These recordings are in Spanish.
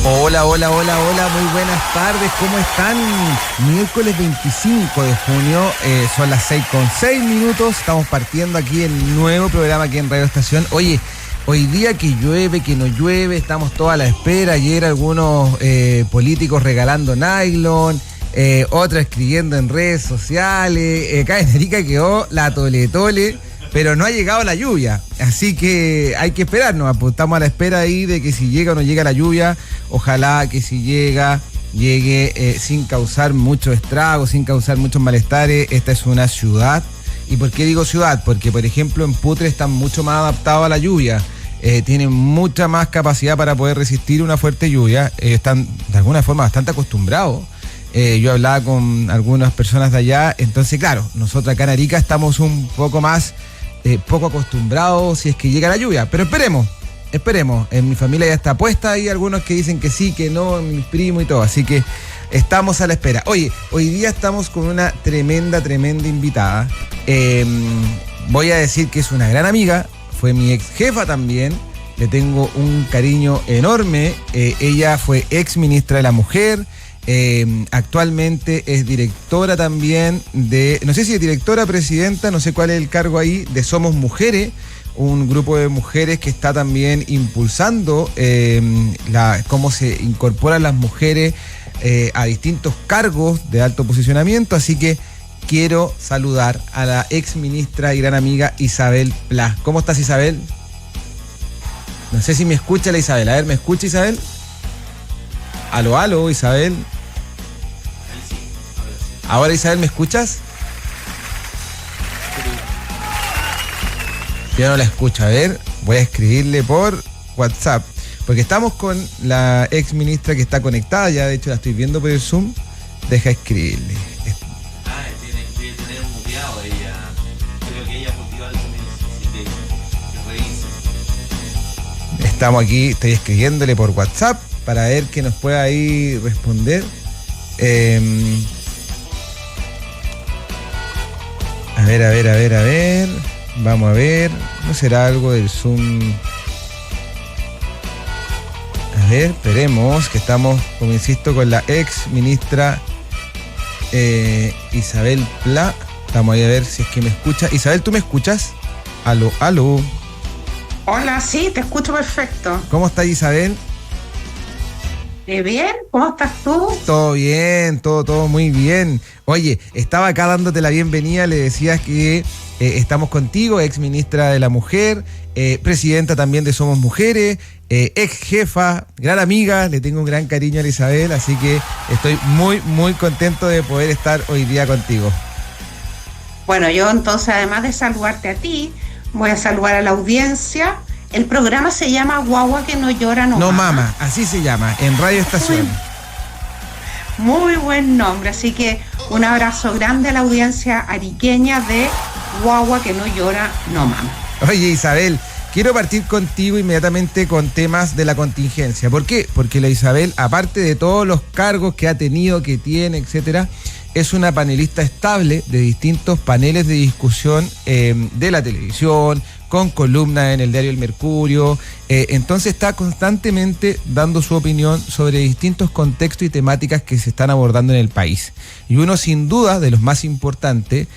Hola, hola, hola, hola, muy buenas tardes, ¿cómo están? Miércoles 25 de junio, son las 6:06, estamos partiendo aquí el nuevo programa aquí en Radio Estación. Oye, hoy día que llueve, que no llueve, estamos todos a la espera. Ayer algunos políticos regalando nylon, otros escribiendo en redes sociales. Acá en Arica quedó la tole, pero no ha llegado la lluvia, así que hay que esperarnos. Estamos a la espera ahí de que si llega o no llega la lluvia. Ojalá que si llegue sin causar mucho estrago, sin causar muchos malestares. Esta es una ciudad. ¿Y por qué digo ciudad? Porque, por ejemplo, en Putre están mucho más adaptados a la lluvia. Tienen mucha más capacidad para poder resistir una fuerte lluvia. Están, de alguna forma, bastante acostumbrados. Yo hablaba con algunas personas de allá. Entonces, claro, nosotros acá en Arica estamos un poco más poco acostumbrados si es que llega la lluvia. Pero esperemos. En mi familia ya está puesta. Hay algunos que dicen que sí, que no, mis primos y todo. Así que estamos a la espera. Oye, hoy día estamos con una tremenda invitada. Voy a decir que es una gran amiga. Fue mi ex jefa también. Le tengo un cariño enorme. Ella fue ex ministra de la Mujer. Actualmente es directora también de, no sé si es directora, presidenta, no sé cuál es el cargo ahí, de Somos Mujeres, un grupo de mujeres que está también impulsando cómo se incorporan las mujeres a distintos cargos de alto posicionamiento. Así que quiero saludar a la ex ministra y gran amiga Isabel Pla. ¿Cómo estás, Isabel? No sé si me escucha la Isabel. A ver, ¿me escucha, Isabel? Aló, Isabel. Ahora, Isabel, ¿me escuchas? Yo no la escucho. A ver, voy a escribirle por WhatsApp. Porque estamos con la ex ministra que está conectada. Ya, de hecho, la estoy viendo por el Zoom. Deja escribirle. Tiene que tener muteado ella. Creo que ella motiva al comienzo. Así que revise. Estamos aquí, estoy escribiéndole por WhatsApp para ver que nos pueda ahí responder. A ver. Vamos a ver. ¿No será algo del Zoom? A ver, esperemos, que estamos, como insisto, con la ex ministra Isabel Pla. Vamos a ver si es que me escucha. Isabel, ¿tú me escuchas? Aló. Hola, sí, te escucho perfecto. ¿Cómo está, Isabel? Bien, ¿cómo estás tú? Todo bien, todo muy bien. Oye, estaba acá dándote la bienvenida, le decías que estamos contigo, ex ministra de la Mujer, presidenta también de Somos Mujeres, ex jefa, gran amiga, le tengo un gran cariño a la Isabel, así que estoy muy contento de poder estar hoy día contigo. Bueno, yo entonces, además de saludarte a ti, voy a saludar a la audiencia. El programa se llama Guagua que no llora, no mama. Así se llama, en Radio Estación. Muy buen nombre, así que un abrazo grande a la audiencia ariqueña de Guagua que no llora, no mama. Oye, Isabel, quiero partir contigo inmediatamente con temas de la contingencia. ¿Por qué? Porque la Isabel, aparte de todos los cargos que ha tenido, que tiene, etcétera, es una panelista estable de distintos paneles de discusión de la televisión, con columnas en el diario El Mercurio. Entonces está constantemente dando su opinión sobre distintos contextos y temáticas que se están abordando en el país. Y uno, sin duda, de los más importantes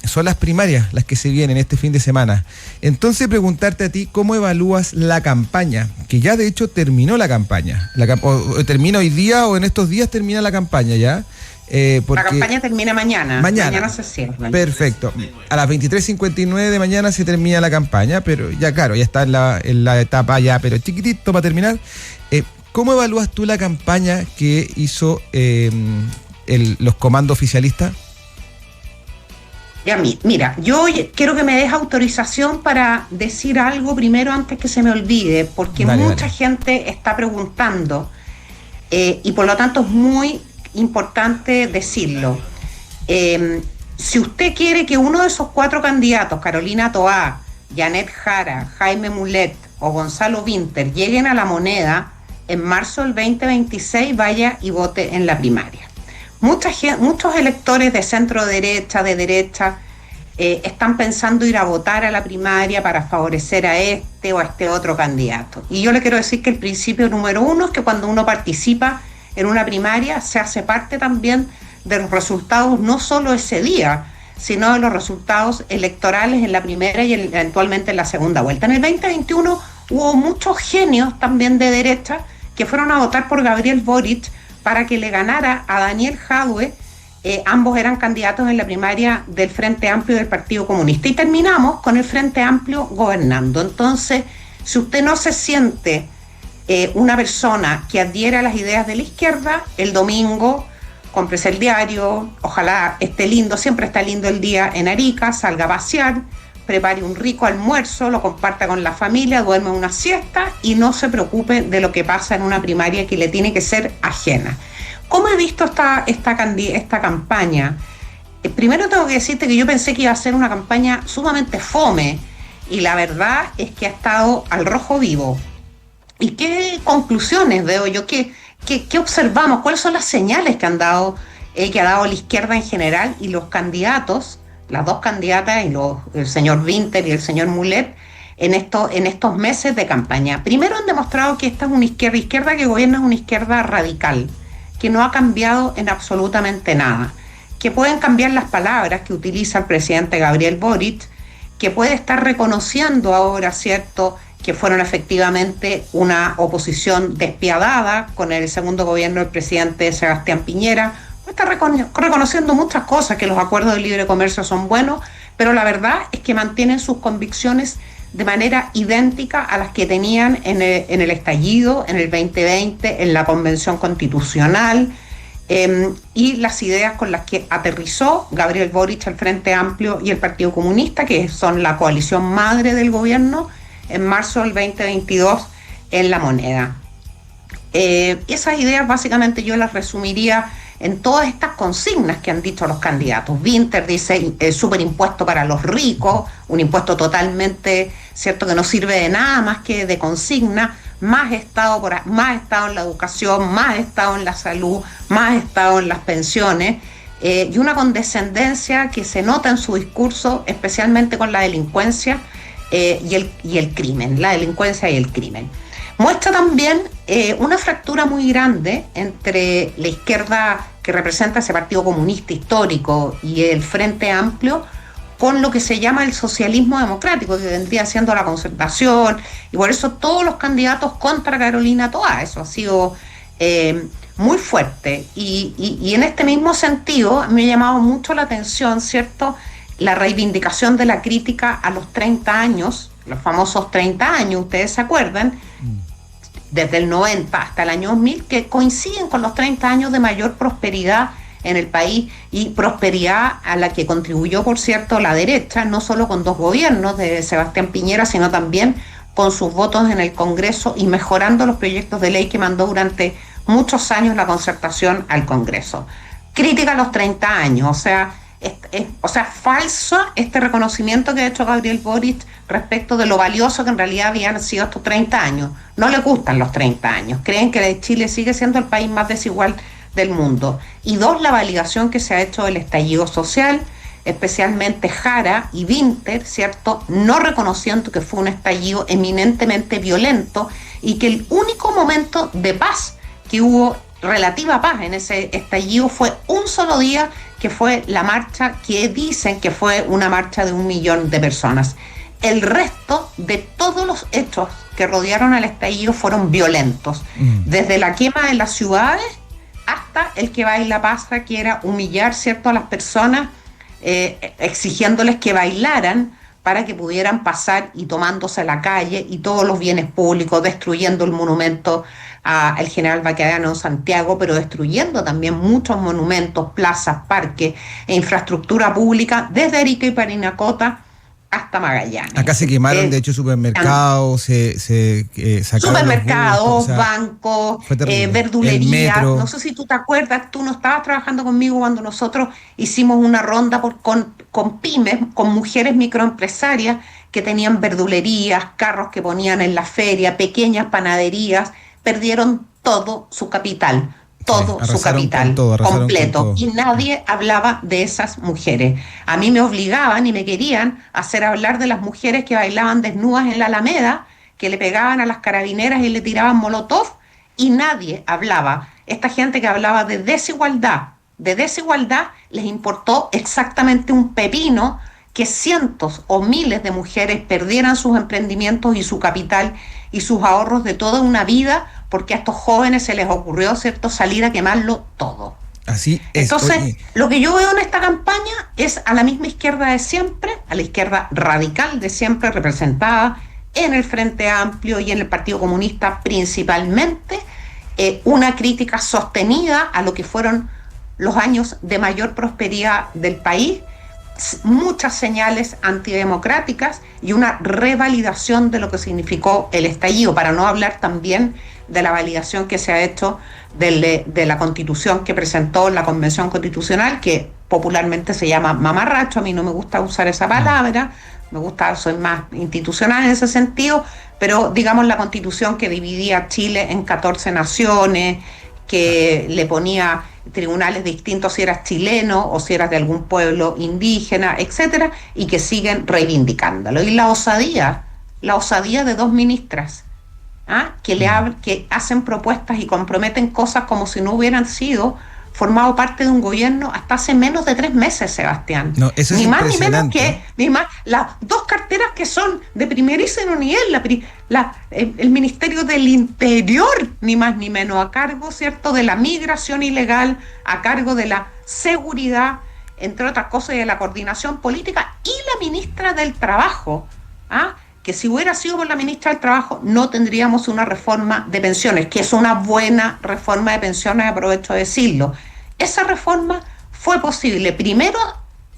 son las primarias, las que se vienen este fin de semana. Entonces, preguntarte a ti, ¿cómo evalúas la campaña? Que ya de hecho terminó la campaña. O termina hoy día, o en estos días termina la campaña ya. La campaña termina mañana. Mañana se cierra. Perfecto. A las 23:59 de mañana se termina la campaña, pero ya claro, ya está en la etapa ya, pero chiquitito para terminar. ¿Cómo evalúas tú la campaña que hizo los comandos oficialistas? Ya, mira, yo quiero que me des autorización para decir algo primero antes que se me olvide, porque mucha gente está preguntando y por lo tanto es muy importante decirlo. Si usted quiere que uno de esos 4 candidatos, Carolina Toá, Janet Jara, Jaime Mulet o Gonzalo Vinter, lleguen a la moneda en marzo del 2026, vaya y vote en la primaria. Muchos electores de centro derecha, de derecha, están pensando ir a votar a la primaria para favorecer a este o a este otro candidato. Y yo le quiero decir que el principio número uno es que cuando uno participa en una primaria se hace parte también de los resultados, no solo ese día, sino de los resultados electorales en la primera y eventualmente en la segunda vuelta. En el 2021 hubo muchos genios también de derecha que fueron a votar por Gabriel Boric para que le ganara a Daniel Jadue. Ambos eran candidatos en la primaria del Frente Amplio y del Partido Comunista. Y terminamos con el Frente Amplio gobernando. Entonces, si usted no se siente una persona que adhiere a las ideas de la izquierda, el domingo cómprese el diario, ojalá esté lindo, siempre está lindo el día en Arica, salga a pasear, prepare un rico almuerzo, lo comparta con la familia, duerme una siesta y no se preocupe de lo que pasa en una primaria que le tiene que ser ajena. ¿Cómo he visto esta campaña? Primero tengo que decirte que yo pensé que iba a ser una campaña sumamente fome y la verdad es que ha estado al rojo vivo. ¿Y qué conclusiones veo yo? ¿Qué observamos? ¿Cuáles son las señales que ha dado la izquierda en general y los candidatos, las dos candidatas, el señor Winter y el señor Mulet, en estos meses de campaña? Primero han demostrado que esta es una izquierda que gobierna, es una izquierda radical, que no ha cambiado en absolutamente nada, que pueden cambiar las palabras que utiliza el presidente Gabriel Boric, que puede estar reconociendo ahora, ¿cierto?, que fueron efectivamente una oposición despiadada con el segundo gobierno del presidente Sebastián Piñera. Está reconociendo muchas cosas, que los acuerdos de libre comercio son buenos, pero la verdad es que mantienen sus convicciones de manera idéntica a las que tenían en el estallido, en el 2020, en la Convención Constitucional, y las ideas con las que aterrizó Gabriel Boric, el Frente Amplio y el Partido Comunista, que son la coalición madre del gobierno, en marzo del 2022 en La Moneda. Esas ideas básicamente yo las resumiría en todas estas consignas que han dicho los candidatos. Winter dice superimpuesto para los ricos, un impuesto totalmente, cierto, que no sirve de nada más que de consigna, más estado en la educación, más estado en la salud, más estado en las pensiones, y una condescendencia que se nota en su discurso, especialmente con la delincuencia y el crimen, la delincuencia y el crimen. Muestra también una fractura muy grande entre la izquierda que representa ese Partido Comunista histórico y el Frente Amplio, con lo que se llama el socialismo democrático, que vendría siendo la Concertación, y por eso todos los candidatos contra Carolina Toá. Eso ha sido muy fuerte. Y en este mismo sentido me ha llamado mucho la atención, ¿cierto?, la reivindicación de la crítica a los 30 años, los famosos 30 años, ustedes se acuerdan, desde el 90 hasta el año 2000, que coinciden con los 30 años de mayor prosperidad en el país, y prosperidad a la que contribuyó, por cierto, la derecha, no solo con dos gobiernos de Sebastián Piñera, sino también con sus votos en el Congreso y mejorando los proyectos de ley que mandó durante muchos años la Concertación al Congreso. Crítica a los 30 años, o sea, falso este reconocimiento que ha hecho Gabriel Boric respecto de lo valioso que en realidad habían sido estos 30 años. No le gustan los 30 años, creen que Chile sigue siendo el país más desigual del mundo. Y dos, la validación que se ha hecho del estallido social, especialmente Jara y Winter, ¿cierto?, no reconociendo que fue un estallido eminentemente violento y que el único momento de paz que hubo, relativa paz en ese estallido, fue un solo día, que fue la marcha que dicen que fue una marcha de 1 millón de personas. El resto de todos los hechos que rodearon al estallido fueron violentos, desde la quema de las ciudades hasta el que baila pasa, que era humillar, ¿cierto?, a las personas, exigiéndoles que bailaran para que pudieran pasar, y tomándose la calle y todos los bienes públicos, destruyendo el monumento al general Baquedano en Santiago, pero destruyendo también muchos monumentos, plazas, parques e infraestructura pública desde Arica y Parinacota hasta Magallanes. Acá se quemaron, de hecho, supermercados, sacaron supermercados, bancos, verdulerías. No sé si tú te acuerdas, tú no estabas trabajando conmigo cuando nosotros hicimos una ronda con pymes, con mujeres microempresarias que tenían verdulerías, carros que ponían en la feria, pequeñas panaderías, perdieron todo su capital. todo su capital completo y nadie hablaba de esas mujeres. A mí me obligaban y me querían hacer hablar de las mujeres que bailaban desnudas en la Alameda, que le pegaban a las carabineras y le tiraban molotov, y nadie hablaba. Esta gente que hablaba de desigualdad, les importó exactamente un pepino que cientos o miles de mujeres perdieran sus emprendimientos y su capital y sus ahorros de toda una vida, porque a estos jóvenes se les ocurrió, ¿cierto?, salir a quemarlo todo. Así es. Entonces, lo que yo veo en esta campaña es a la misma izquierda de siempre, a la izquierda radical de siempre, representada en el Frente Amplio y en el Partido Comunista principalmente, una crítica sostenida a lo que fueron los años de mayor prosperidad del país, muchas señales antidemocráticas y una revalidación de lo que significó el estallido, para no hablar también de la validación que se ha hecho de la Constitución que presentó la Convención Constitucional, que popularmente se llama mamarracho. A mí no me gusta usar esa palabra, soy más institucional en ese sentido, pero digamos la Constitución que dividía a Chile en 14 naciones, que le ponía tribunales distintos si eras chileno o si eras de algún pueblo indígena, etcétera, y que siguen reivindicándolo. Y la osadía de dos ministras, que hacen propuestas y comprometen cosas como si no hubieran sido formado parte de un gobierno hasta hace menos de 3 meses, Sebastián. No, eso es ni más ni menos que las dos carteras que son de primerísimo nivel, el Ministerio del Interior, ni más ni menos, a cargo, ¿cierto?, de la migración ilegal, a cargo de la seguridad, entre otras cosas, y de la coordinación política, y la ministra del Trabajo, que si hubiera sido por la ministra del Trabajo no tendríamos una reforma de pensiones, que es una buena reforma de pensiones, aprovecho de decirlo. Esa reforma fue posible primero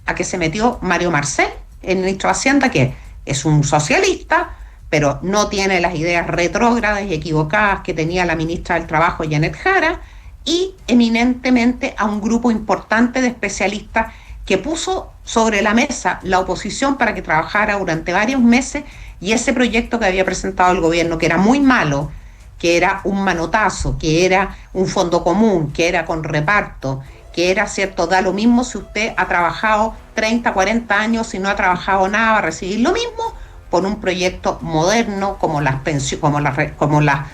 a que se metió Mario Marcel, el ministro de Hacienda, que es un socialista, pero no tiene las ideas retrógradas y equivocadas que tenía la ministra del Trabajo, Janet Jara, y eminentemente a un grupo importante de especialistas que puso sobre la mesa la oposición para que trabajara durante varios meses, y ese proyecto que había presentado el gobierno, que era muy malo, que era un manotazo, que era un fondo común, que era con reparto, que era, ¿cierto?, da lo mismo si usted ha trabajado 30, 40 años, si no ha trabajado nada, va a recibir lo mismo, por un proyecto moderno como los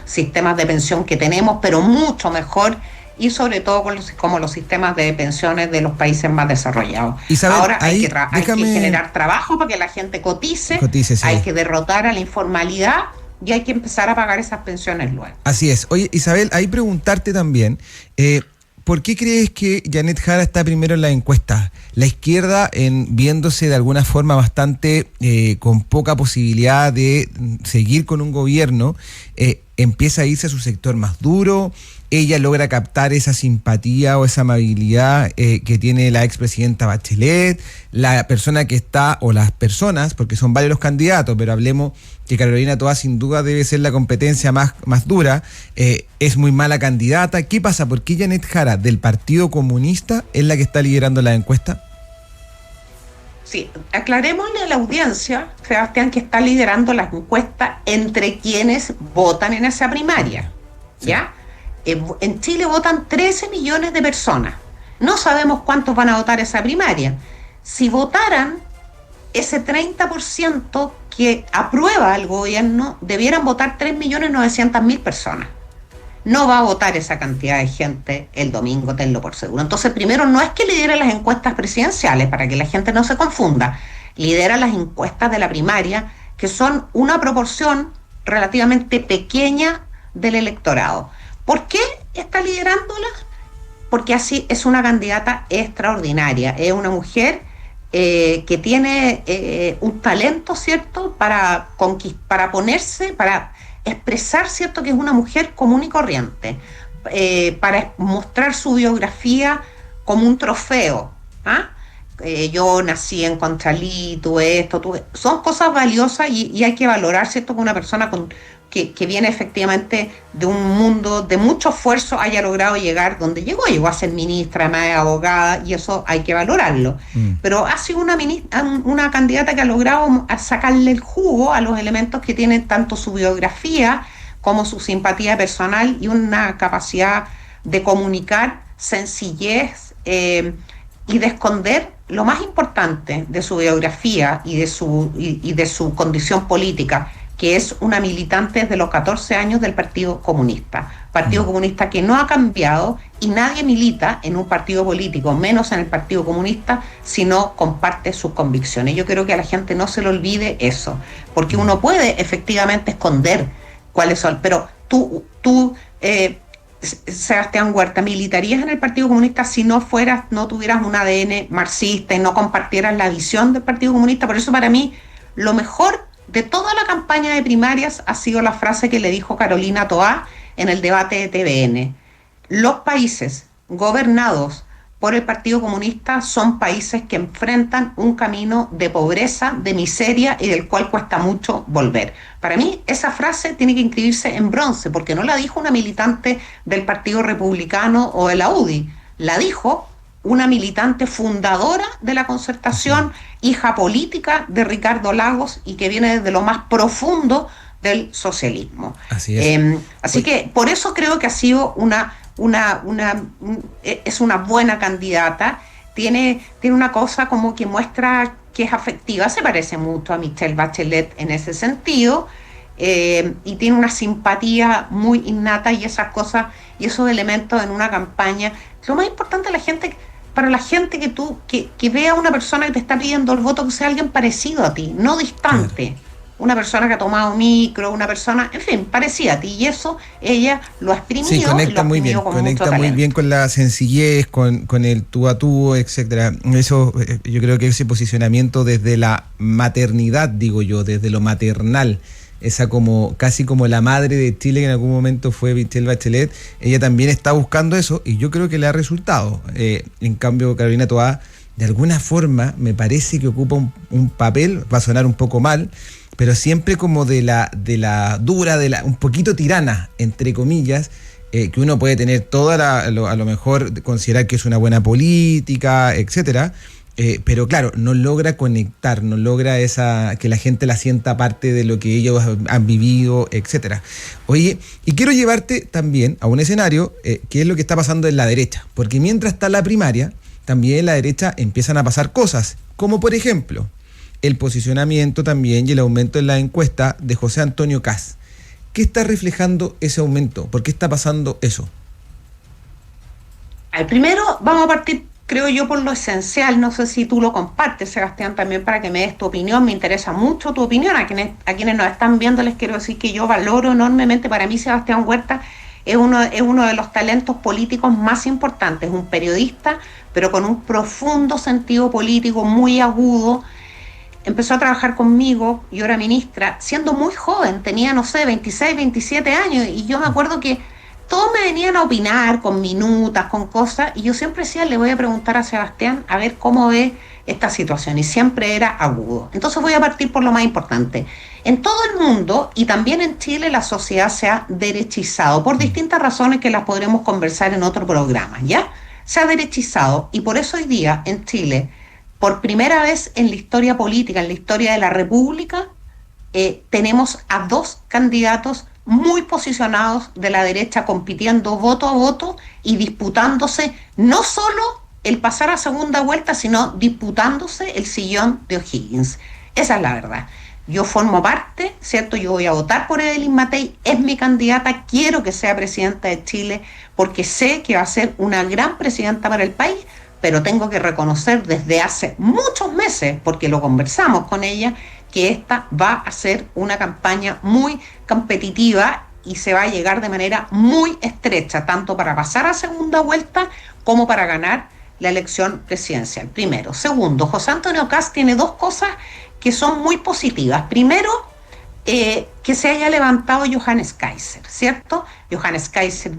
sistemas de pensión que tenemos, pero mucho mejor, y sobre todo como los sistemas de pensiones de los países más desarrollados. Isabel, ahora hay que generar trabajo para que la gente cotice sí. Hay que derrotar a la informalidad y hay que empezar a pagar esas pensiones luego. Así es. Oye, Isabel, ahí preguntarte también, ¿por qué crees que Janet Jara está primero en la encuesta? La izquierda, viéndose de alguna forma bastante con poca posibilidad de seguir con un gobierno, empieza a irse a su sector más duro. Ella logra captar esa simpatía o esa amabilidad que tiene la expresidenta Bachelet, la persona que está, o las personas, porque son varios los candidatos, pero hablemos que Carolina Toá sin duda debe ser la competencia más dura, es muy mala candidata. ¿Qué pasa? ¿Por qué Janet Jara del Partido Comunista es la que está liderando la encuesta? Sí, aclarémosle a la audiencia, Sebastián, que está liderando las encuestas entre quienes votan en esa primaria, ¿ya? En Chile votan 13 millones de personas. No sabemos cuántos van a votar esa primaria. Si votaran ese 30% que aprueba al gobierno, debieran votar 3.900.000 personas. No va a votar esa cantidad de gente el domingo, tenlo por seguro. Entonces, primero, no es que lidere las encuestas presidenciales, para que la gente no se confunda. Lidera las encuestas de la primaria, que son una proporción relativamente pequeña del electorado. ¿Por qué está liderándola? Porque así es una candidata extraordinaria. Es una mujer que tiene un talento, ¿cierto?, para expresar, ¿cierto?, que es una mujer común y corriente, para mostrar su biografía como un trofeo. Yo nací en Conchalí, son cosas valiosas y hay que valorar, ¿cierto?, que una persona que viene efectivamente de un mundo de mucho esfuerzo haya logrado llegar donde llegó a ser ministra, además abogada, y eso hay que valorarlo. Pero ha sido una candidata que ha logrado sacarle el jugo a los elementos que tienen tanto su biografía como su simpatía personal y una capacidad de comunicar, sencillez y de esconder lo más importante de su biografía y de su condición política, que es una militante desde los 14 años del Partido Comunista. Partido Comunista que no ha cambiado, y nadie milita en un partido político, menos en el Partido Comunista, si no comparte sus convicciones. Yo creo que a la gente no se le olvide eso, porque uno puede efectivamente esconder cuáles son, pero tú Sebastián Huerta, ¿militarías en el Partido Comunista si no tuvieras un ADN marxista y no compartieras la visión del Partido Comunista? Por eso, para mí, lo mejor de toda la campaña de primarias ha sido la frase que le dijo Carolina Toá en el debate de TVN. Los países gobernados por el Partido Comunista son países que enfrentan un camino de pobreza, de miseria y del cual cuesta mucho volver. Para mí, esa frase tiene que inscribirse en bronce, porque no la dijo una militante del Partido Republicano o de la UDI, la dijo una militante fundadora de la Concertación, hija política de Ricardo Lagos y que viene desde lo más profundo del socialismo. Así es. Así que por eso creo que ha sido es una buena candidata. Tiene una cosa como que muestra que es afectiva, se parece mucho a Michelle Bachelet en ese sentido, y tiene una simpatía muy innata, y esas cosas y esos elementos en una campaña. Lo más importante para la gente que vea a una persona que te está pidiendo el voto, que sea alguien parecido a ti, no distante. Claro. Una persona que ha tomado micro, una persona, en fin, parecida a ti, y eso ella lo ha exprimido. Sí, conecta muy bien, con la sencillez, con el tú a tú, etcétera. Eso, yo creo que ese posicionamiento desde la maternidad, digo yo, desde lo maternal, esa casi como la madre de Chile, que en algún momento fue Michelle Bachelet, ella también está buscando eso, y yo creo que le ha resultado. En cambio, Carolina Toá, de alguna forma, me parece que ocupa un papel, va a sonar un poco mal, pero siempre como de la dura, un poquito tirana, entre comillas, que uno puede tener toda a lo mejor considerar que es una buena política, etcétera, pero claro, no logra conectar, no logra que la gente la sienta parte de lo que ellos han vivido, etcétera. Oye, y quiero llevarte también a un escenario que es lo que está pasando en la derecha, porque mientras está la primaria, también en la derecha empiezan a pasar cosas, como por ejemplo el posicionamiento también y el aumento en la encuesta de José Antonio Kast. ¿Qué está reflejando ese aumento? ¿Por qué está pasando eso? Primero vamos a partir, creo yo, por lo esencial. No sé si tú lo compartes, Sebastián, también para que me des tu opinión. Me interesa mucho tu opinión. A quienes nos están viendo les quiero decir que yo valoro enormemente. Para mí, Sebastián Huerta es uno de los talentos políticos más importantes. Un periodista, pero con un profundo sentido político, muy agudo. Empezó a trabajar conmigo, yo era ministra, siendo muy joven, tenía, 26, 27 años, y yo me acuerdo que todos me venían a opinar con minutas, con cosas, y yo siempre decía, le voy a preguntar a Sebastián a ver cómo ve esta situación, y siempre era agudo. Entonces voy a partir por lo más importante. En todo el mundo, y también en Chile, la sociedad se ha derechizado, por distintas razones que las podremos conversar en otro programa, ¿ya? Se ha derechizado, y por eso hoy día, en Chile, por primera vez en la historia política, en la historia de la República, tenemos a dos candidatos muy posicionados de la derecha compitiendo voto a voto y disputándose no solo el pasar a segunda vuelta, sino disputándose el sillón de O'Higgins. Esa es la verdad. Yo formo parte, ¿cierto? Yo voy a votar por Evelyn Matei, es mi candidata, quiero que sea presidenta de Chile, porque sé que va a ser una gran presidenta para el país, pero tengo que reconocer desde hace muchos meses, porque lo conversamos con ella, que esta va a ser una campaña muy competitiva y se va a llegar de manera muy estrecha, tanto para pasar a segunda vuelta como para ganar la elección presidencial. Primero. Segundo, José Antonio Kast tiene dos cosas que son muy positivas. Primero, que se haya levantado Johannes Kaiser, ¿cierto? Johannes Kaiser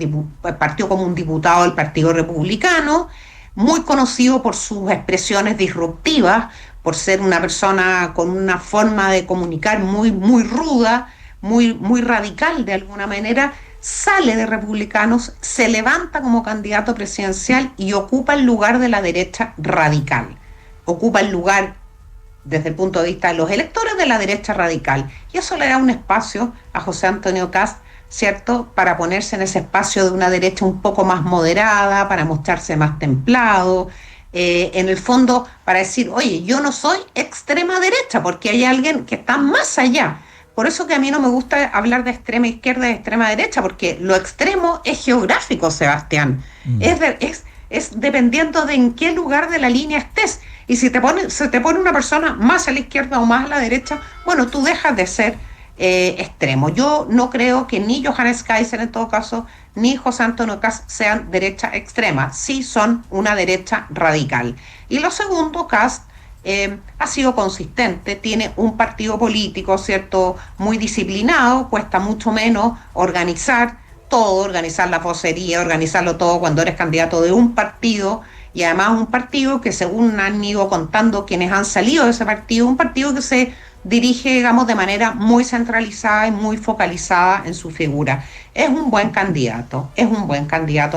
partió como un diputado del Partido Republicano, muy conocido por sus expresiones disruptivas, por ser una persona con una forma de comunicar muy, muy ruda, muy radical de alguna manera. Sale de Republicanos, se levanta como candidato presidencial y ocupa el lugar de la derecha radical. Ocupa el lugar, desde el punto de vista de los electores, de la derecha radical. Y eso le da un espacio a José Antonio Kast ¿cierto? Para ponerse en ese espacio de una derecha un poco más moderada, para mostrarse más templado, en el fondo para decir, oye, yo no soy extrema derecha, porque hay alguien que está más allá. Por eso que a mí no me gusta hablar de extrema izquierda y de extrema derecha, porque lo extremo es geográfico, Sebastián. Es dependiendo de en qué lugar de la línea estés. Y si se te pone una persona más a la izquierda o más a la derecha, bueno, tú dejas de ser extremo. Yo no creo que ni Johannes Kaiser en todo caso, ni José Antonio Kast sean derecha extrema, sí son una derecha radical. Y lo segundo, Kast ha sido consistente, tiene un partido político, ¿cierto?, muy disciplinado, cuesta mucho menos organizar todo, organizar la vocería, organizarlo todo cuando eres candidato de un partido, y además un partido que, según han ido contando quienes han salido de ese partido, un partido que se dirige, digamos, de manera muy centralizada y muy focalizada en su figura. Es un buen candidato,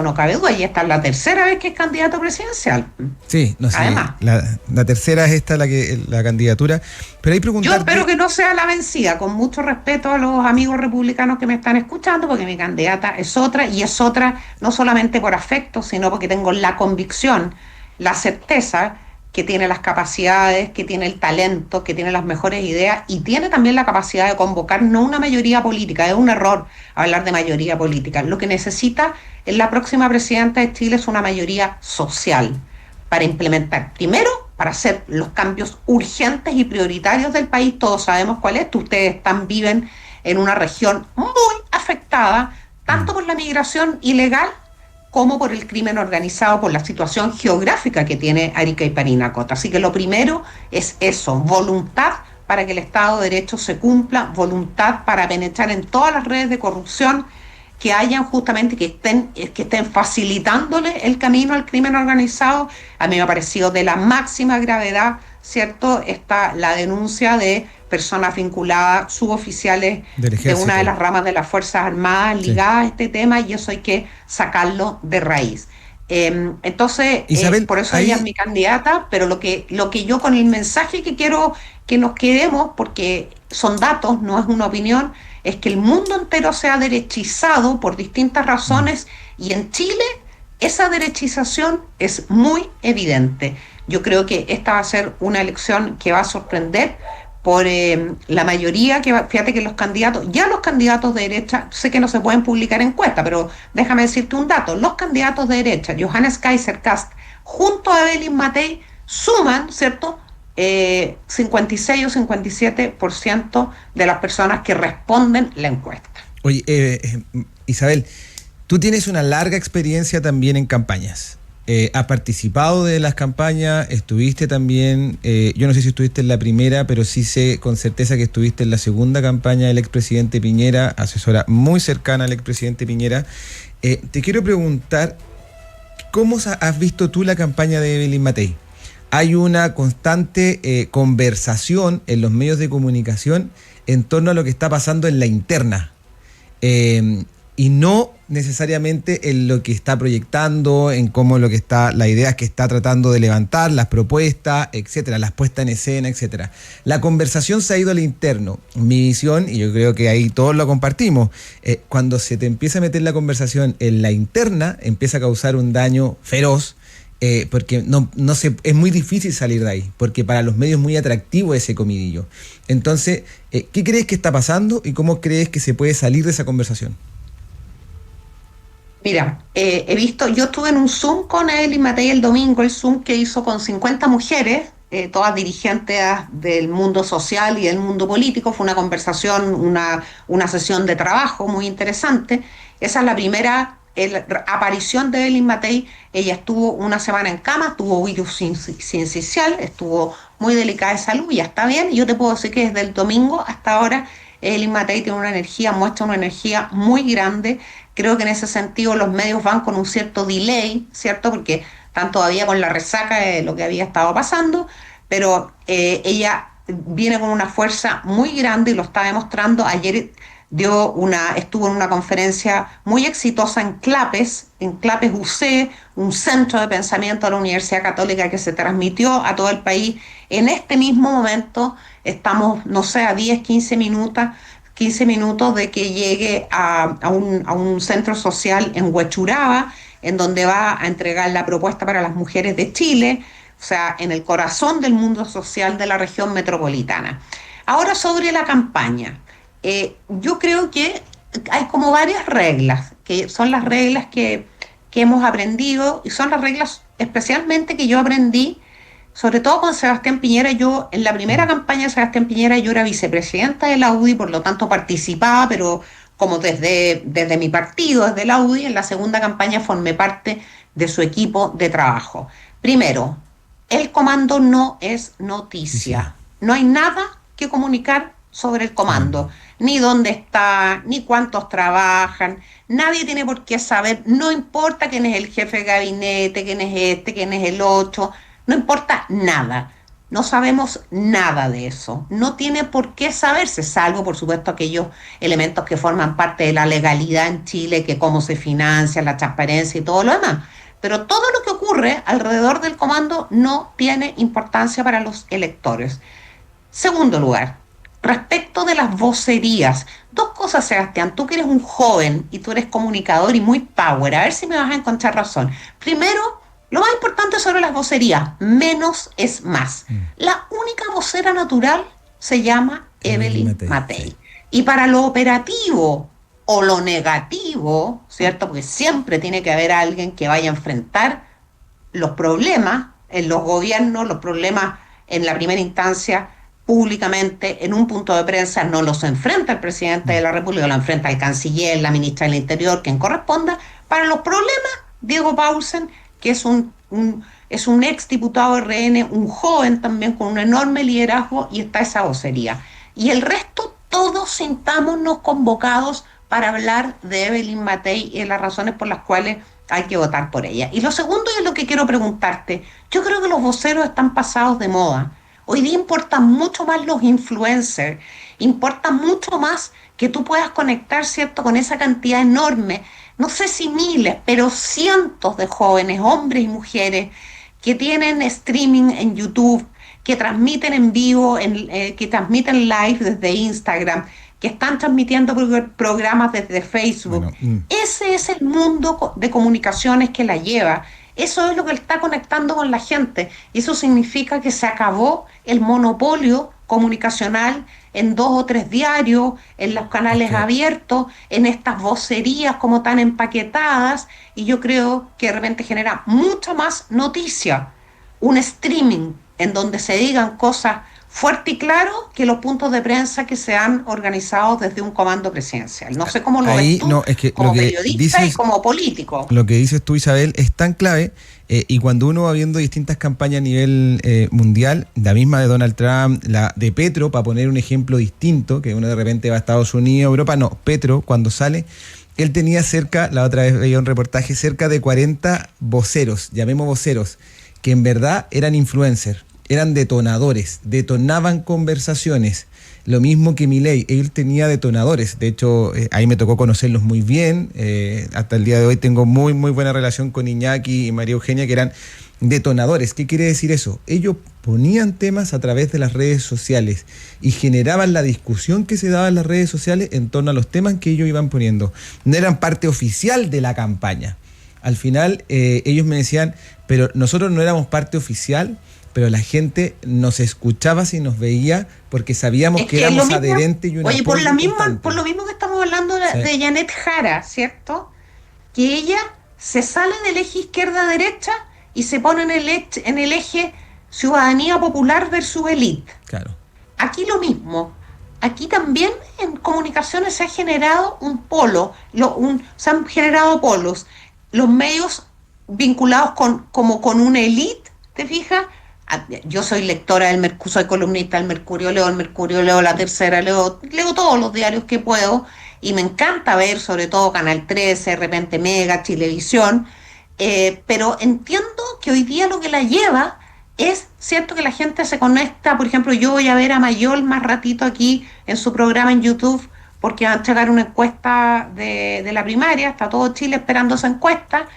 no cabe duda, y esta es la tercera vez que es candidato presidencial. Sí, no sé. Además, la tercera es esta la candidatura. Pero hay preguntarte... Yo espero que no sea la vencida, con mucho respeto a los amigos republicanos que me están escuchando, porque mi candidata es otra, y es otra no solamente por afecto, sino porque tengo la convicción, la certeza que tiene las capacidades, que tiene el talento, que tiene las mejores ideas y tiene también la capacidad de convocar no una mayoría política. Es un error hablar de mayoría política. Lo que necesita en la próxima presidenta de Chile es una mayoría social para implementar, primero, para hacer los cambios urgentes y prioritarios del país. Todos sabemos cuál es. Ustedes viven en una región muy afectada, tanto por la migración ilegal como por el crimen organizado, por la situación geográfica que tiene Arica y Parinacota. Así que lo primero es eso, voluntad para que el Estado de Derecho se cumpla, voluntad para penetrar en todas las redes de corrupción que hayan justamente, que estén facilitándole el camino al crimen organizado. A mí me ha parecido de la máxima gravedad, ¿cierto? Está la denuncia de personas vinculadas, suboficiales de una de las ramas de las Fuerzas Armadas ligadas a este tema, y eso hay que sacarlo de raíz. Entonces, Isabel, por eso ella es mi candidata, pero lo que yo con el mensaje que quiero que nos quedemos, porque son datos, no es una opinión, es que el mundo entero se ha derechizado por distintas razones, y en Chile esa derechización es muy evidente. Yo creo que esta va a ser una elección que va a sorprender por la mayoría, fíjate que los candidatos de derecha, sé que no se pueden publicar encuestas, pero déjame decirte un dato, los candidatos de derecha, Johannes Kaiser, Kast, junto a Evelyn Matei, suman, ¿cierto?, 56 o 57% de las personas que responden la encuesta. Oye, Isabel, tú tienes una larga experiencia también en campañas. Has participado de las campañas, estuviste también, yo no sé si estuviste en la primera, pero sí sé con certeza que estuviste en la segunda campaña del expresidente Piñera, asesora muy cercana al expresidente Piñera. Te quiero preguntar, ¿cómo has visto tú la campaña de Evelyn Matei? Hay una constante conversación en los medios de comunicación en torno a lo que está pasando en la interna. Y no necesariamente en lo que está proyectando, en cómo las ideas que está tratando de levantar, las propuestas, etcétera, las puestas en escena, etcétera. La conversación se ha ido al interno. Mi visión, y yo creo que ahí todos lo compartimos, cuando se te empieza a meter la conversación en la interna, empieza a causar un daño feroz, porque es muy difícil salir de ahí, porque para los medios es muy atractivo ese comidillo. Entonces, ¿qué crees que está pasando y cómo crees que se puede salir de esa conversación? Mira, yo estuve en un Zoom con Evelyn Matei el domingo, el Zoom que hizo con 50 mujeres, todas dirigentes del mundo social y del mundo político. Fue una conversación, una sesión de trabajo muy interesante. Esa es la primera aparición de Evelyn Matei. Ella estuvo una semana en cama, tuvo virus sincicial, estuvo muy delicada de salud, ya está bien. Y yo te puedo decir que desde el domingo hasta ahora Evelyn Matei muestra una energía muy grande. Creo que en ese sentido los medios van con un cierto delay, ¿cierto? Porque están todavía con la resaca de lo que había estado pasando, pero ella viene con una fuerza muy grande y lo está demostrando. Ayer estuvo en una conferencia muy exitosa en Clapes UC, un centro de pensamiento de la Universidad Católica que se transmitió a todo el país. En este mismo momento estamos, no sé, a 10, 15 minutos 15 minutos de que llegue a un centro social en Huechuraba, en donde va a entregar la propuesta para las mujeres de Chile, o sea, en el corazón del mundo social de la región metropolitana. Ahora sobre la campaña. Yo creo que hay como varias reglas, que son las reglas que hemos aprendido, y son las reglas especialmente que yo aprendí, sobre todo con Sebastián Piñera. Yo, en la primera campaña de Sebastián Piñera, yo era vicepresidenta de la UDI, por lo tanto participaba, pero como desde mi partido, desde la UDI. En la segunda campaña formé parte de su equipo de trabajo. Primero, el comando no es noticia. No hay nada que comunicar sobre el comando, ni dónde está, ni cuántos trabajan, nadie tiene por qué saber, no importa quién es el jefe de gabinete, quién es este, quién es el otro, no importa nada, no sabemos nada de eso, no tiene por qué saberse, salvo por supuesto aquellos elementos que forman parte de la legalidad en Chile, que cómo se financia, la transparencia y todo lo demás. Pero todo lo que ocurre alrededor del comando no tiene importancia para los electores. Segundo lugar, respecto de las vocerías, dos cosas, Sebastián, tú que eres un joven y tú eres comunicador y muy power, a ver si me vas a encontrar razón. Primero, lo más importante sobre las vocerías, menos es más. La única vocera natural se llama Evelyn Matei. Sí. Y para lo operativo o lo negativo, ¿cierto? Porque siempre tiene que haber alguien que vaya a enfrentar los problemas en los gobiernos, los problemas en la primera instancia, públicamente, en un punto de prensa, no los enfrenta el presidente de la República, lo enfrenta el canciller, la ministra del Interior, quien corresponda. Para los problemas, Diego Paulsen, que es un ex diputado RN, un joven también con un enorme liderazgo, y está esa vocería. Y el resto, todos sintámonos convocados para hablar de Evelyn Matei y de las razones por las cuales hay que votar por ella. Y lo segundo, y es lo que quiero preguntarte, yo creo que los voceros están pasados de moda. Hoy día importan mucho más los influencers, importa mucho más que tú puedas conectar, ¿cierto?, con esa cantidad enorme, no sé si miles, pero cientos de jóvenes, hombres y mujeres, que tienen streaming en YouTube, que transmiten en vivo, que transmiten live desde Instagram, que están transmitiendo programas desde Facebook. Ese es el mundo de comunicaciones que la lleva. Eso es lo que está conectando con la gente. Y eso significa que se acabó el monopolio comunicacional en 2 o 3 diarios, en los canales abiertos, en estas vocerías como tan empaquetadas. Y yo creo que de repente genera mucha más noticia un streaming en donde se digan cosas fuerte y claro que los puntos de prensa que se han organizado desde un comando presidencial. No sé cómo lo ves tú, no, es que como lo que periodista dices, y como político. Lo que dices tú, Isabel, es tan clave, y cuando uno va viendo distintas campañas a nivel mundial, la misma de Donald Trump, la de Petro, para poner un ejemplo distinto, que uno de repente va a Estados Unidos, Europa, no, Petro, cuando sale, él tenía la otra vez veía un reportaje, cerca de 40 voceros, llamemos voceros, que en verdad eran influencers. Eran detonadores, detonaban conversaciones. Lo mismo que Milei, él tenía detonadores. De hecho, ahí me tocó conocerlos muy bien. Hasta el día de hoy tengo muy, muy buena relación con Iñaki y María Eugenia, que eran detonadores. ¿Qué quiere decir eso? Ellos ponían temas a través de las redes sociales y generaban la discusión que se daba en las redes sociales en torno a los temas que ellos iban poniendo. No eran parte oficial de la campaña. Al final, ellos me decían, pero nosotros no éramos parte oficial, pero la gente nos escuchaba si nos veía porque sabíamos que éramos adherentes y un apoyo importante. Por lo mismo que estamos hablando de Janet Jara, ¿cierto? Que ella se sale del eje izquierda-derecha y se pone en el eje ciudadanía popular versus élite. Claro. Aquí lo mismo. Aquí también en comunicaciones se ha generado un polo, se han generado polos. Los medios vinculados con una élite, ¿te fijas? Yo soy lectora del Mercurio, soy columnista del Mercurio, leo el Mercurio, leo La Tercera, leo todos los diarios que puedo, y me encanta ver sobre todo Canal 13, de repente Mega, Chilevisión, pero entiendo que hoy día lo que la lleva es cierto que la gente se conecta. Por ejemplo, yo voy a ver a Mayol más ratito aquí en su programa en YouTube, porque van a entregar una encuesta de la primaria, está todo Chile esperando esa encuesta,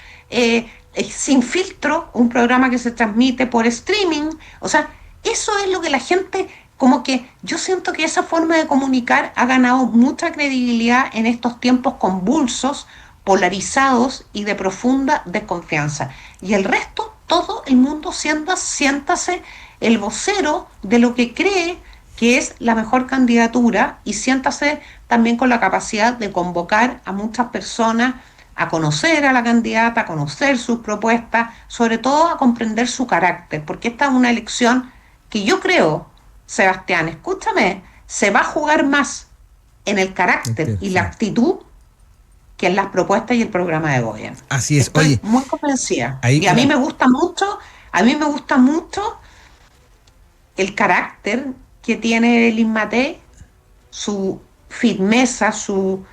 Sin Filtro, un programa que se transmite por streaming. O sea, eso es lo que la gente como que yo siento que esa forma de comunicar ha ganado mucha credibilidad en estos tiempos convulsos, polarizados y de profunda desconfianza. Y el resto, todo el mundo siéntase el vocero de lo que cree que es la mejor candidatura y siéntase también con la capacidad de convocar a muchas personas a conocer a la candidata, a conocer sus propuestas, sobre todo a comprender su carácter, porque esta es una elección que yo creo, Sebastián, escúchame, se va a jugar más en el carácter y la actitud que en las propuestas y el programa de gobierno. Así es. Estoy Oye, muy convencida. Y a mí me gusta mucho el carácter que tiene Elise Matei, su firmeza, su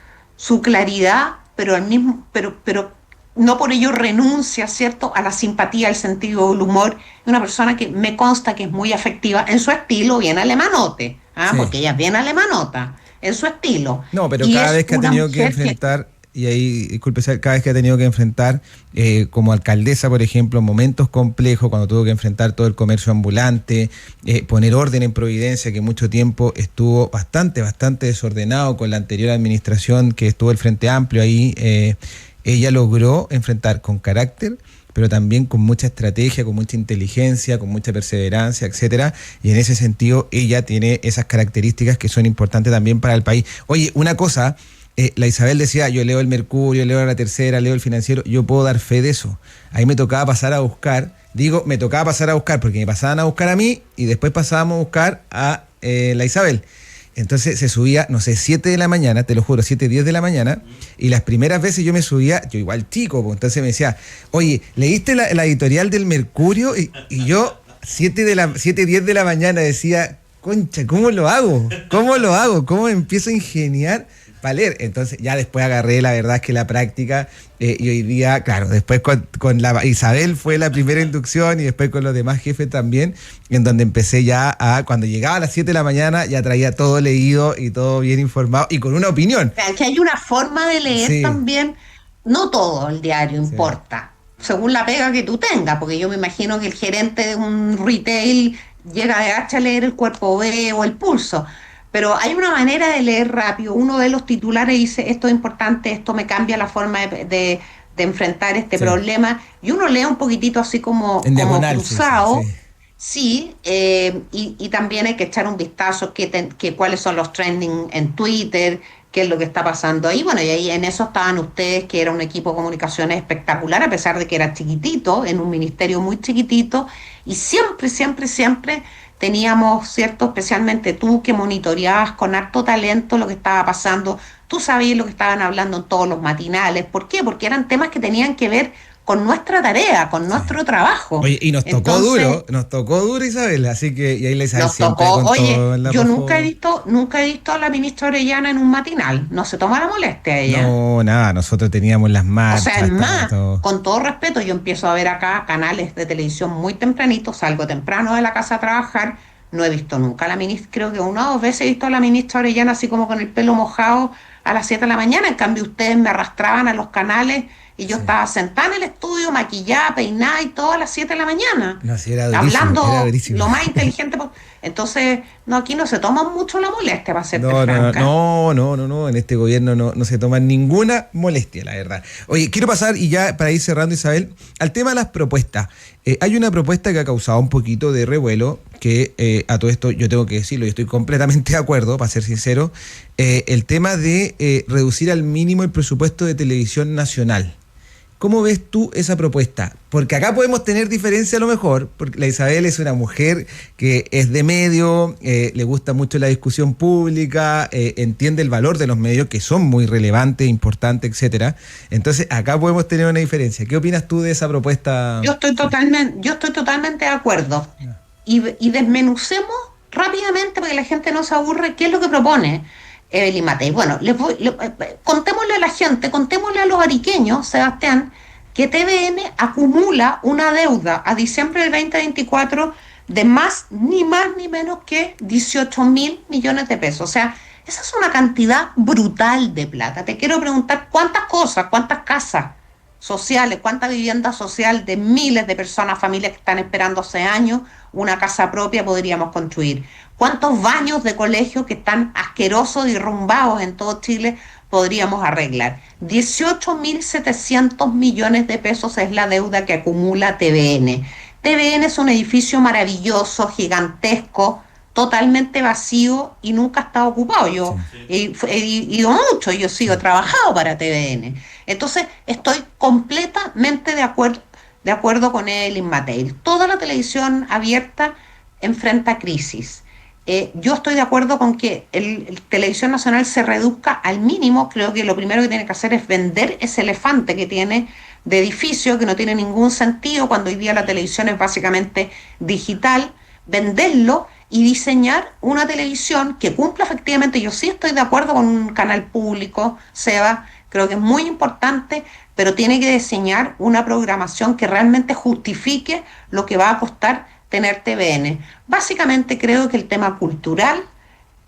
claridad, pero no por ello renuncia, ¿cierto?, a la simpatía, al sentido del humor. Es una persona que me consta que es muy afectiva en su estilo, bien alemanote, sí, porque ella es bien alemanota, en su estilo. No, pero cada vez que ha tenido que enfrentar, y ahí, disculpe, cada vez que ha tenido que enfrentar, como alcaldesa, por ejemplo, momentos complejos, cuando tuvo que enfrentar todo el comercio ambulante, poner orden en Providencia, que mucho tiempo estuvo bastante desordenado con la anterior administración, que estuvo el Frente Amplio ahí, ella logró enfrentar con carácter, pero también con mucha estrategia, con mucha inteligencia, con mucha perseverancia, etcétera. Y en ese sentido, ella tiene esas características que son importantes también para el país. Oye, una cosa, la Isabel decía, yo leo el Mercurio, leo La Tercera, leo el Financiero, yo puedo dar fe de eso. Ahí me tocaba pasar a buscar, porque me pasaban a buscar a mí y después pasábamos a buscar a la Isabel. Entonces se subía, no sé, 7 de la mañana, te lo juro, 7, 10 de la mañana, y las primeras veces yo me subía, yo igual chico, pues, entonces me decía, oye, ¿leíste la editorial del Mercurio? Y yo, 7, 10 de la mañana decía, concha, ¿cómo lo hago? ¿Cómo me empiezo a ingeniar para leer? Entonces ya después agarré, la verdad es que la práctica, y hoy día, claro, después con la Isabel fue la primera inducción y después con los demás jefes también, en donde empecé ya cuando llegaba a las 7 de la mañana ya traía todo leído y todo bien informado y con una opinión. O sea, que hay una forma de leer también, no todo el diario importa, según la pega que tú tengas, porque yo me imagino que el gerente de un retail llega de H a leer el Cuerpo B o el Pulso. Pero hay una manera de leer rápido. Uno de los titulares dice, esto es importante, esto me cambia la forma de enfrentar este problema. Y uno lee un poquitito así como cruzado. Y también hay que echar un vistazo que cuáles son los trending en Twitter, qué es lo que está pasando ahí. Bueno, y ahí en eso estaban ustedes, que era un equipo de comunicaciones espectacular, a pesar de que era chiquitito, en un ministerio muy chiquitito. Y siempre teníamos, ¿cierto?, especialmente tú, que monitoreabas con harto talento lo que estaba pasando. Tú sabías lo que estaban hablando en todos los matinales. ¿Por qué? Porque eran temas que tenían que ver con nuestra tarea, con nuestro trabajo. Oye, y nos tocó duro, Isabel, así que, y ahí la Isabel siempre con todo en la yo nunca he visto a la ministra Orellana en un matinal, no se toma la molestia ella. No, nada, nosotros teníamos las marchas. O sea, es más, con todo respeto, yo empiezo a ver acá canales de televisión muy tempranito, salgo temprano de la casa a trabajar, no he visto nunca a la ministra, creo que 1 o 2 veces he visto a la ministra Orellana así como con el pelo mojado a las 7 de la mañana, en cambio ustedes me arrastraban a los canales y yo estaba sentada en el estudio, maquillada, peinada y todo a las 7 de la mañana. No, sí, era hablando durísimo. Lo más inteligente. Entonces, no, aquí no se toma mucho la molestia, para serte franca. No, en este gobierno no se toma ninguna molestia, la verdad. Oye, quiero pasar, y ya para ir cerrando, Isabel, al tema de las propuestas. Hay una propuesta que ha causado un poquito de revuelo, que a todo esto yo tengo que decirlo, y estoy completamente de acuerdo, para ser sincero, el tema de reducir al mínimo el presupuesto de televisión nacional. ¿Cómo ves tú esa propuesta? Porque acá podemos tener diferencia a lo mejor, porque la Isabel es una mujer que es de medio, le gusta mucho la discusión pública, entiende el valor de los medios, que son muy relevantes, importantes, etcétera. Entonces, acá podemos tener una diferencia. ¿Qué opinas tú de esa propuesta? Yo estoy totalmente de acuerdo. Y desmenucemos rápidamente, porque la gente no se aburre, qué es lo que propone Elise Matei. Bueno, contémosle a la gente, contémosle a los ariqueños, Sebastián, que TVN acumula una deuda a diciembre del 2024 de ni más ni menos que 18.000 millones de pesos. O sea, esa es una cantidad brutal de plata. Te quiero preguntar, ¿cuántas casas sociales, cuánta vivienda social de miles de personas, familias que están esperando hace años una casa propia podríamos construir. ¿Cuántos baños de colegio que están asquerosos y derrumbados en todo Chile podríamos arreglar? 18.700 millones de pesos es la deuda que acumula TVN. TVN es un edificio maravilloso, gigantesco, totalmente vacío y nunca ha estado ocupado. Yo he ido mucho, yo sigo trabajado para TVN. Entonces estoy completamente de acuerdo con Evelyn Matei. Toda la televisión abierta enfrenta crisis. Yo estoy de acuerdo con que el Televisión Nacional se reduzca al mínimo. Creo que lo primero que tiene que hacer es vender ese elefante que tiene de edificio, que no tiene ningún sentido cuando hoy día la televisión es básicamente digital, venderlo y diseñar una televisión que cumpla efectivamente. Yo sí estoy de acuerdo con un canal público, Seba, creo que es muy importante, pero tiene que diseñar una programación que realmente justifique lo que va a costar tener TVN. Básicamente creo que el tema cultural,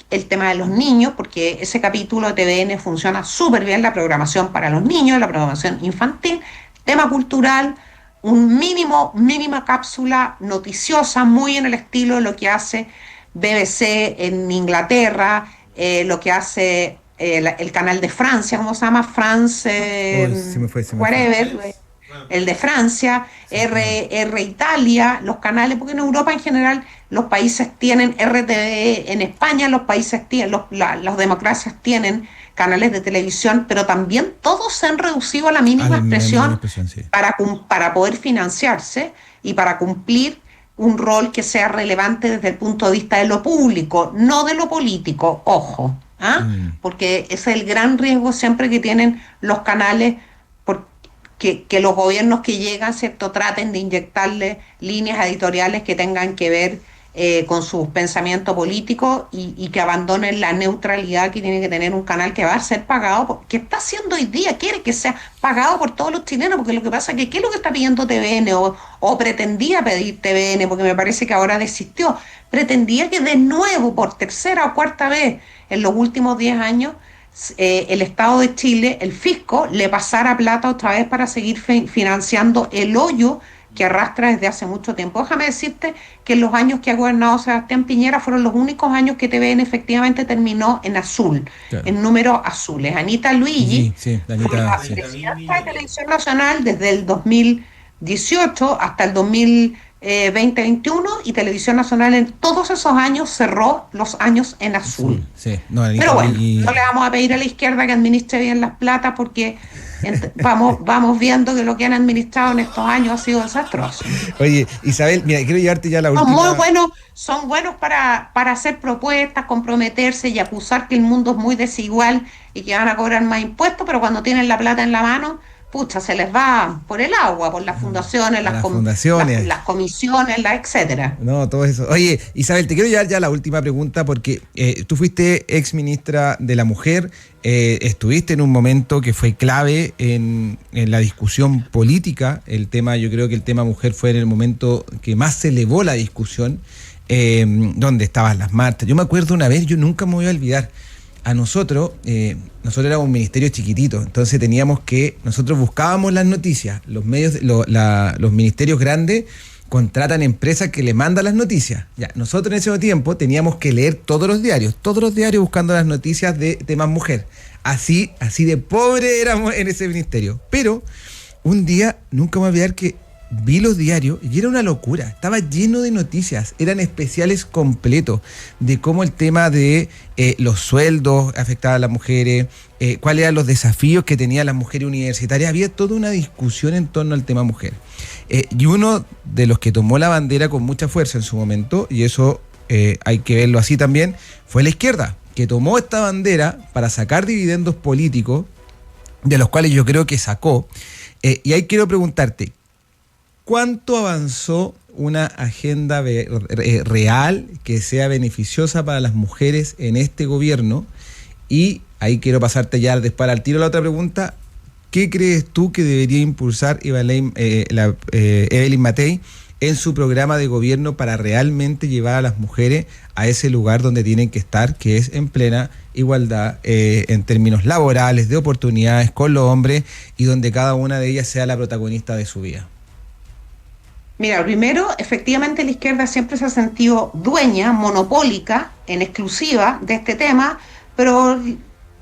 el tema de los niños, porque ese capítulo de TVN funciona súper bien, la programación para los niños, la programación infantil, tema cultural, mínima cápsula noticiosa, muy en el estilo de lo que hace BBC en Inglaterra, lo que hace el canal de Francia, ¿cómo se llama? France, whatever, el de Francia, R Italia, los canales, porque en Europa en general los países tienen RTV, en España los países tienen, las democracias tienen canales de televisión, pero también todos se han reducido a la mínima expresión sí, para poder financiarse y para cumplir un rol que sea relevante desde el punto de vista de lo público, no de lo político, ojo, porque ese es el gran riesgo siempre que tienen los canales, que los gobiernos que llegan, ¿cierto?, traten de inyectarle líneas editoriales que tengan que ver con su pensamiento político y que abandonen la neutralidad que tiene que tener un canal que va a ser pagado, que está haciendo hoy día, quiere que sea pagado por todos los chilenos, porque lo que pasa es que ¿qué es lo que está pidiendo TVN o pretendía pedir TVN? Porque me parece que ahora desistió. Pretendía que de nuevo, por tercera o cuarta vez en los últimos 10 años, el Estado de Chile, el fisco, le pasara plata otra vez para seguir financiando el hoyo que arrastra desde hace mucho tiempo. Déjame decirte que en los años que ha gobernado Sebastián Piñera fueron los únicos años que TVN efectivamente terminó en azul, claro, en números azules. Anita Luigi fue la presidenta de Televisión Nacional desde el 2018 hasta el 2021 y Televisión Nacional en todos esos años cerró los años en azul. Sí. Pero bueno, no le vamos a pedir a la izquierda que administre bien las platas porque vamos viendo que lo que han administrado en estos años ha sido desastroso. Oye, Isabel, mira, quiero llevarte ya la última. Son buenos para hacer propuestas, comprometerse y acusar que el mundo es muy desigual y que van a cobrar más impuestos, pero cuando tienen la plata en la mano, pucha, se les va por el agua, por las fundaciones, las comisiones, etcétera. No, todo eso. Oye, Isabel, te quiero llevar ya la última pregunta porque tú fuiste ex ministra de la Mujer, estuviste en un momento que fue clave en la discusión política. Yo creo que el tema mujer fue en el momento que más se elevó la discusión, donde estaban las marchas. Yo me acuerdo una vez, yo nunca me voy a olvidar, a nosotros éramos un ministerio chiquitito, entonces nosotros buscábamos las noticias, los medios, los ministerios grandes contratan empresas que le mandan las noticias. Ya, nosotros en ese tiempo teníamos que leer todos los diarios buscando las noticias de temas mujer. Así de pobre éramos en ese ministerio. Pero un día, nunca me voy a olvidar que vi los diarios y era una locura, estaba lleno de noticias, eran especiales completos de cómo el tema de los sueldos afectaba a las mujeres, cuáles eran los desafíos que tenían las mujeres universitarias. Había toda una discusión en torno al tema mujer. Y uno de los que tomó la bandera con mucha fuerza en su momento, y eso hay que verlo así también, fue la izquierda, que tomó esta bandera para sacar dividendos políticos, de los cuales yo creo que sacó. Y ahí quiero preguntarte, ¿cuánto avanzó una agenda real que sea beneficiosa para las mujeres en este gobierno? Y ahí quiero pasarte ya después al tiro la otra pregunta. ¿Qué crees tú que debería impulsar Evelyn Matei en su programa de gobierno para realmente llevar a las mujeres a ese lugar donde tienen que estar, que es en plena igualdad en términos laborales, de oportunidades con los hombres, y donde cada una de ellas sea la protagonista de su vida? Mira, primero, efectivamente la izquierda siempre se ha sentido dueña, monopólica, en exclusiva de este tema, pero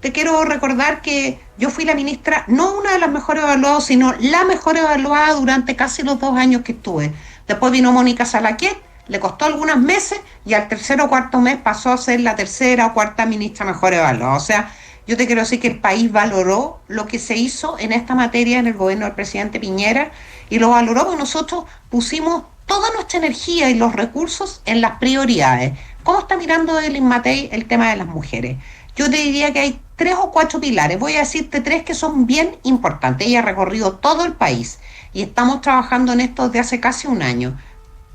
te quiero recordar que yo fui la ministra, no una de las mejores evaluadas, sino la mejor evaluada durante casi los 2 años que estuve. Después vino Mónica Salaquet, le costó algunos meses y al tercer o cuarto mes pasó a ser la tercera o cuarta ministra mejor evaluada. O sea, yo te quiero decir que el país valoró lo que se hizo en esta materia en el gobierno del presidente Piñera, y lo valoró porque nosotros pusimos toda nuestra energía y los recursos en las prioridades. ¿Cómo está mirando Evelyn Matei el tema de las mujeres? Yo te diría que hay 3 o 4 pilares. Voy a decirte 3 que son bien importantes. Ella ha recorrido todo el país y estamos trabajando en esto desde hace casi un año.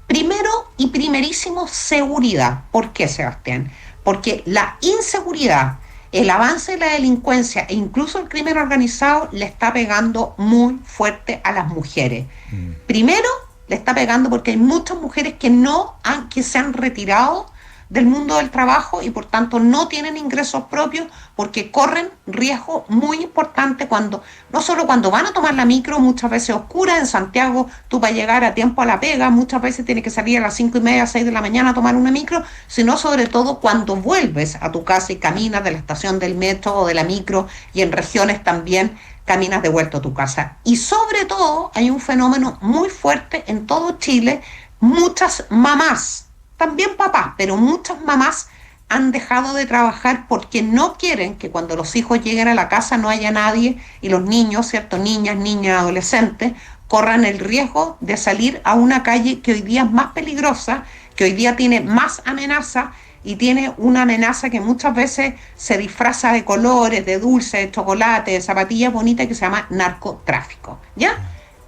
Primero y primerísimo, seguridad. ¿Por qué, Sebastián? Porque la inseguridad, el avance de la delincuencia e incluso el crimen organizado le está pegando muy fuerte a las mujeres. Primero, le está pegando porque hay muchas mujeres que se han retirado del mundo del trabajo y por tanto no tienen ingresos propios, porque corren riesgo muy importante no solo cuando van a tomar la micro, muchas veces oscura en Santiago, tú para llegar a tiempo a la pega, muchas veces tienes que salir a las 5:30, 6 de la mañana a tomar una micro, sino sobre todo cuando vuelves a tu casa y caminas de la estación del metro o de la micro, y en regiones también caminas de vuelta a tu casa. Y sobre todo hay un fenómeno muy fuerte en todo Chile, muchas mamás, también papás, pero muchas mamás han dejado de trabajar porque no quieren que cuando los hijos lleguen a la casa no haya nadie, y los niños, ¿cierto? Niñas, adolescentes, corran el riesgo de salir a una calle que hoy día es más peligrosa, que hoy día tiene más amenaza, y tiene una amenaza que muchas veces se disfraza de colores, de dulces, de chocolate, de zapatillas bonitas, que se llama narcotráfico, ¿ya?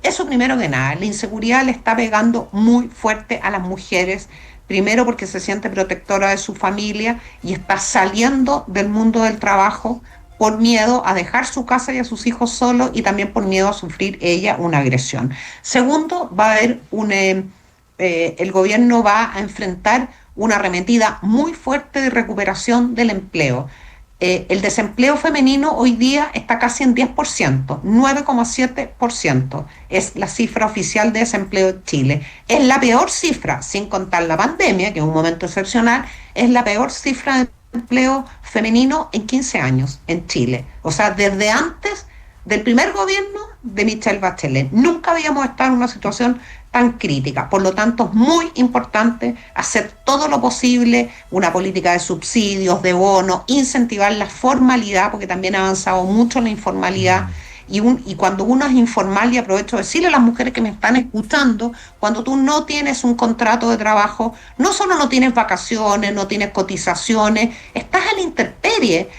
Eso primero que nada, la inseguridad le está pegando muy fuerte a las mujeres. Primero porque se siente protectora de su familia y está saliendo del mundo del trabajo por miedo a dejar su casa y a sus hijos solos, y también por miedo a sufrir ella una agresión. Segundo, va a haber el gobierno va a enfrentar una arremetida muy fuerte de recuperación del empleo. El desempleo femenino hoy día está casi en 10%, 9,7% es la cifra oficial de desempleo en Chile. Es la peor cifra, sin contar la pandemia, que es un momento excepcional, es la peor cifra de empleo femenino en 15 años en Chile. O sea, desde antes del primer gobierno de Michelle Bachelet. Nunca habíamos estado en una situación tan crítica. Por lo tanto, es muy importante hacer todo lo posible, una política de subsidios, de bonos, incentivar la formalidad, porque también ha avanzado mucho la informalidad. Y cuando uno es informal, y aprovecho de decirle a las mujeres que me están escuchando, cuando tú no tienes un contrato de trabajo, no solo no tienes vacaciones, no tienes cotizaciones, estás a la intemperie.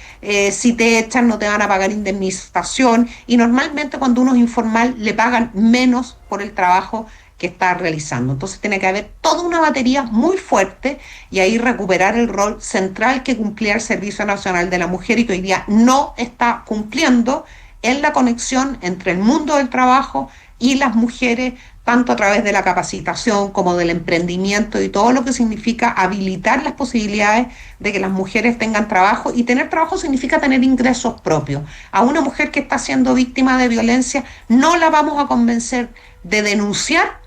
Si te echan no te van a pagar indemnización, y normalmente cuando uno es informal le pagan menos por el trabajo que está realizando. Entonces tiene que haber toda una batería muy fuerte, y ahí recuperar el rol central que cumplía el Servicio Nacional de la Mujer y que hoy día no está cumpliendo, en la conexión entre el mundo del trabajo y las mujeres, tanto a través de la capacitación como del emprendimiento y todo lo que significa habilitar las posibilidades de que las mujeres tengan trabajo. Y tener trabajo significa tener ingresos propios. A una mujer que está siendo víctima de violencia no la vamos a convencer de denunciar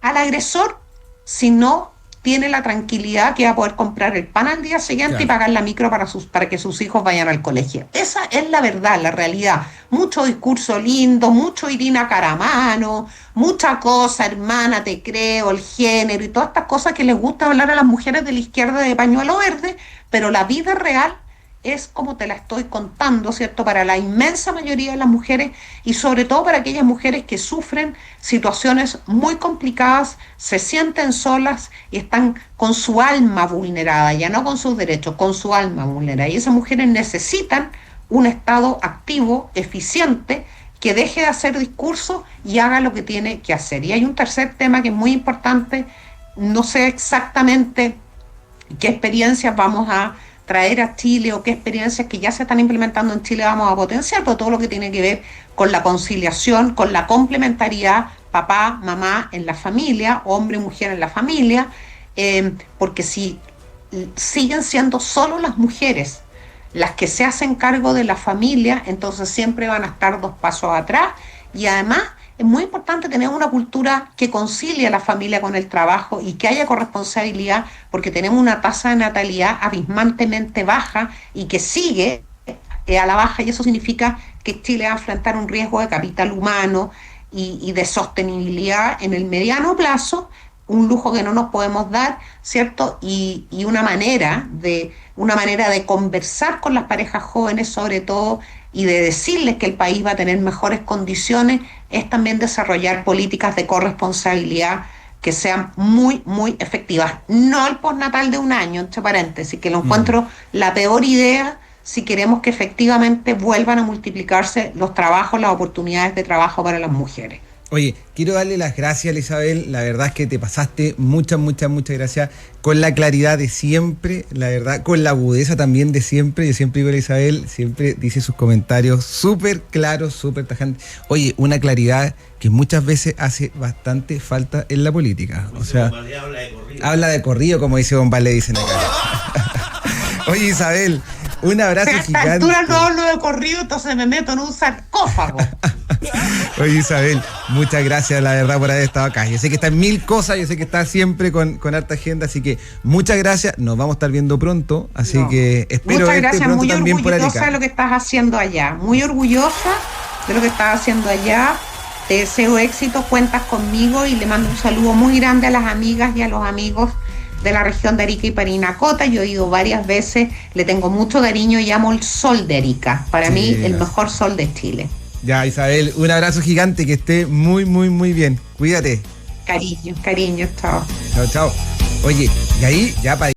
al agresor si no tiene la tranquilidad que va a poder comprar el pan al día siguiente, claro, y pagar la micro para que sus hijos vayan al colegio. Esa es la verdad, la realidad. Mucho discurso lindo, mucho Irina Caramano, mucha cosa, hermana, te creo, el género y todas estas cosas que les gusta hablar a las mujeres de la izquierda de pañuelo verde, pero la vida real es como te la estoy contando, ¿cierto? Para la inmensa mayoría de las mujeres, y sobre todo para aquellas mujeres que sufren situaciones muy complicadas, se sienten solas y están con su alma vulnerada, ya no con sus derechos, con su alma vulnerada. Y esas mujeres necesitan un Estado activo, eficiente, que deje de hacer discurso y haga lo que tiene que hacer. Y hay un tercer tema que es muy importante, no sé exactamente qué experiencias vamos a traer a Chile o qué experiencias que ya se están implementando en Chile vamos a potenciar, pero todo lo que tiene que ver con la conciliación, con la complementariedad, papá, mamá en la familia, hombre y mujer en la familia, porque si siguen siendo solo las mujeres las que se hacen cargo de la familia, entonces siempre van a estar 2 pasos atrás, y además es muy importante tener una cultura que concilie a la familia con el trabajo y que haya corresponsabilidad, porque tenemos una tasa de natalidad abismalmente baja y que sigue a la baja, y eso significa que Chile va a enfrentar un riesgo de capital humano y de sostenibilidad en el mediano plazo, un lujo que no nos podemos dar, ¿cierto? Y una manera de conversar con las parejas jóvenes, sobre todo, y de decirles que el país va a tener mejores condiciones, es también desarrollar políticas de corresponsabilidad que sean muy, muy efectivas. No el postnatal de 1 año, entre paréntesis, que lo encuentro la peor idea si queremos que efectivamente vuelvan a multiplicarse los trabajos, las oportunidades de trabajo para las mujeres. Oye, quiero darle las gracias a Isabel, la verdad es que te pasaste, muchas gracias, con la claridad de siempre, la verdad, con la agudeza también de siempre. Yo siempre digo a Isabel, siempre dice sus comentarios súper claros, súper tajantes. Oye, una claridad que muchas veces hace bastante falta en la política. O sea, habla de corrido, como dice Don Val, le dicen acá. Oye, Isabel, un abrazo gigante. A esta altura no hablo de corrido, entonces me meto en un sarcófago. Oye, Isabel, muchas gracias, la verdad, por haber estado acá. Yo sé que está en 1000 cosas, yo sé que está siempre con harta agenda, así que muchas gracias. Nos vamos a estar viendo pronto, así que espero muchas verte gracias, pronto muy también por Arica. orgullosa de lo que estás haciendo allá, muy orgullosa de lo que estás haciendo allá. Te deseo éxito, cuentas conmigo, y le mando un saludo muy grande a las amigas y a los amigos de la región de Arica y Parinacota. Yo he ido varias veces, le tengo mucho cariño y amo el sol de Arica. Para mí, el mejor sol de Chile. Ya, Isabel, un abrazo gigante, que esté muy bien. Cuídate. Cariño, chao. Chao. Oye, y ahí ya para